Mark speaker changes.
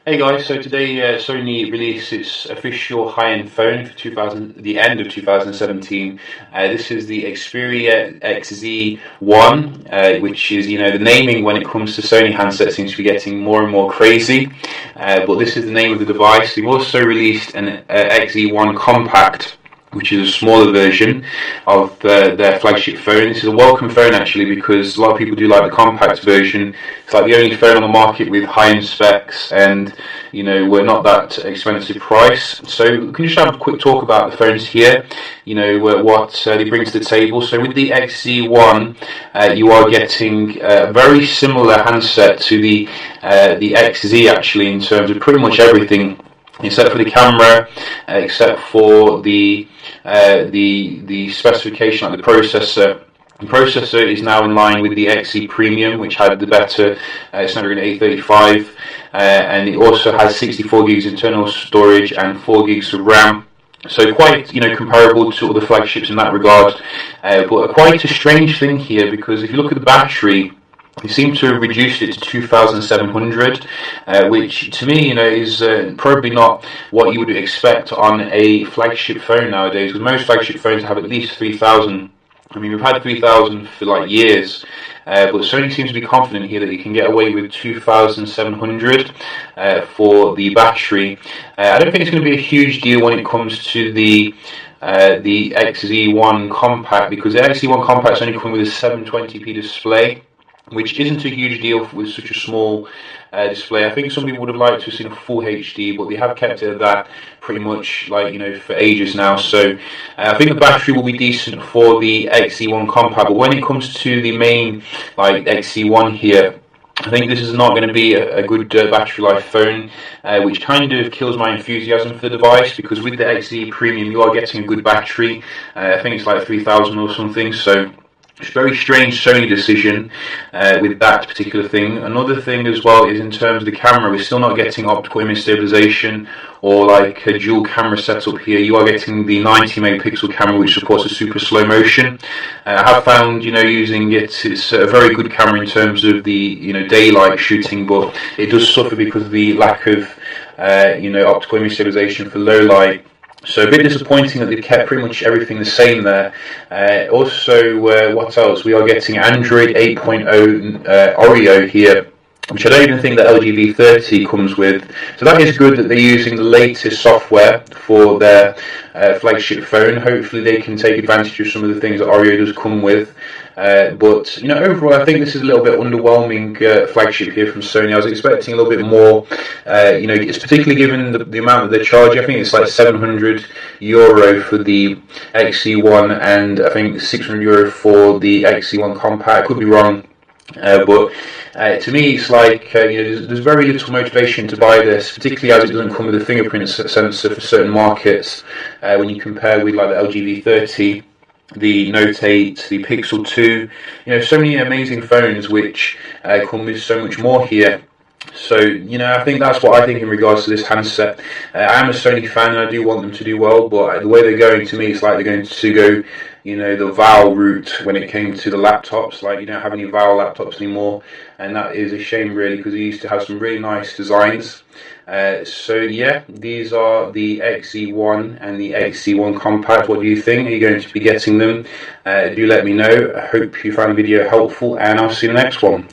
Speaker 1: Hey guys, so today Sony released its official high-end phone for the end of 2017. This is the Xperia XZ1, which is, the naming when it comes to Sony handsets seems to be getting more and more crazy. But this is the name of the device. They've also released an XZ1 Compact, which is a smaller version of their flagship phone. This is a welcome phone actually, because a lot of people do like the compact version. It's like the only phone on the market with high-end specs, and we're not that expensive price. So we can just have a quick talk about the phones here. What they bring to the table. So with the XZ1, you are getting a very similar handset to the XZ actually, in terms of pretty much everything, except for the camera, except for the specification, like the processor. The processor is now in line with the XZ Premium, which had the better Snapdragon 835, and it also has 64 gigs internal storage and 4 gigs of RAM. So quite, comparable to all the flagships in that regard. But quite a strange thing here, because if you look at the battery, they seem to have reduced it to 2,700, which to me, is probably not what you would expect on a flagship phone nowadays. Because most flagship phones have at least 3,000. I mean, we've had 3,000 for like years, but Sony seems to be confident here that you can get away with 2,700 for the battery. I don't think it's going to be a huge deal when it comes to the XZ1 Compact, because the XZ1 Compact is only coming with a 720p display, which isn't a huge deal with such a small display. I think some people would have liked to have seen a full HD, but they have kept it at that pretty much, for ages now. So I think the battery will be decent for the XZ1 Compact, but when it comes to the main, XZ1 here, I think this is not going to be a good battery life phone, which kind of kills my enthusiasm for the device, because with the XZ Premium you are getting a good battery. I think it's like 3,000 or something, so it's a very strange Sony decision with that particular thing. Another thing as well is in terms of the camera, we're still not getting optical image stabilization or like a dual camera setup here. You are getting the 90 megapixel camera, which supports a super slow motion. I have found, using it, it's a very good camera in terms of the, daylight shooting, but it does suffer because of the lack of, optical image stabilization for low light. So a bit disappointing that they've kept pretty much everything the same there. Also, what else? We are getting Android 8.0 Oreo here, which I don't even think that LG V30 comes with. So that is good that they're using the latest software for their flagship phone. Hopefully they can take advantage of some of the things that Oreo does come with. But overall, I think this is a little bit underwhelming flagship here from Sony. I was expecting a little bit more. It's particularly given the amount that they're charging. I think it's like €700 for the XZ1, and I think €600 for the XZ1 Compact. I could be wrong. But to me, it's like there's very little motivation to buy this, particularly as it doesn't come with a fingerprint sensor for certain markets. When you compare with like the LG V30, the Note 8, the Pixel 2, so many amazing phones which come with so much more here. So, I think that's what I think in regards to this handset. I am a Sony fan and I do want them to do well, but the way they're going, to me, it's like they're going to go, the VAL route when it came to the laptops. Like, you don't have any VAL laptops anymore, and that is a shame really, because they used to have some really nice designs. So yeah, these are the XZ1 and the XZ1 Compact. What do you think? Are you going to be getting them? Do let me know. I hope you found the video helpful, and I'll see you in the next one.